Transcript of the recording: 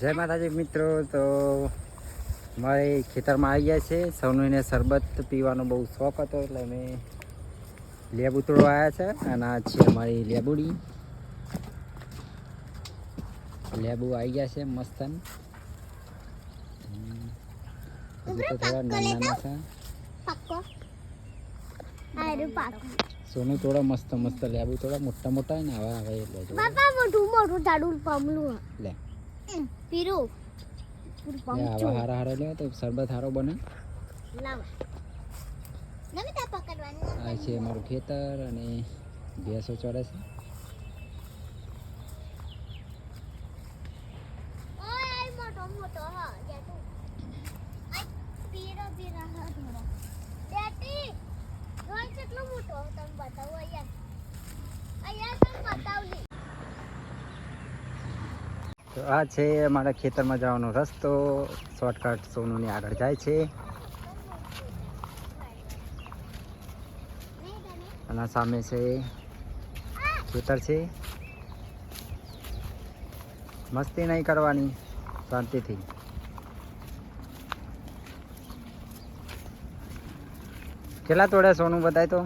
જય માતાજી મિત્રો, તો અમારે ખેતરમાં આવી ગયા છે. સૌને શરબત પીવાનો બહુ શોખ હતો એટલે અમે લેબુ તોડવા આવ્યા છે. અને આ છે અમારી લેબુડી. લેબુ આવી ગયા છે મસ્ત. હજી તો થોડા નાના છે. સોનું થોડા મસ્ત મસ્ત લેબુ થોડા મોટા મોટા ને આવા આવે એટલે બાપા મોટું મોટું જાડું પામલું લે પીરું આવા હારા હારા લે તો શરબત હારો બને. લાવ નમે તા પકડવાનું આ છે અમારું ખેતર અને ભેંસો ચરે છે. ઓય આ મોટો મોટો હા જેટુ આ પીરો પીરો હા થોડો બેટી રોય કેટલો મોટો તમે બતાવો અહીંયા તમે બતાવલી. તો આ છે અમારા ખેતરમાં જવાનો રસ્તો. શોર્ટકટ સોનુની આગળ જાય છે. અને સામે છે ખેતર છે. મસ્તી નહીં કરવાની, શાંતિથી. કેટલા તોડે સોનું બતાય તો?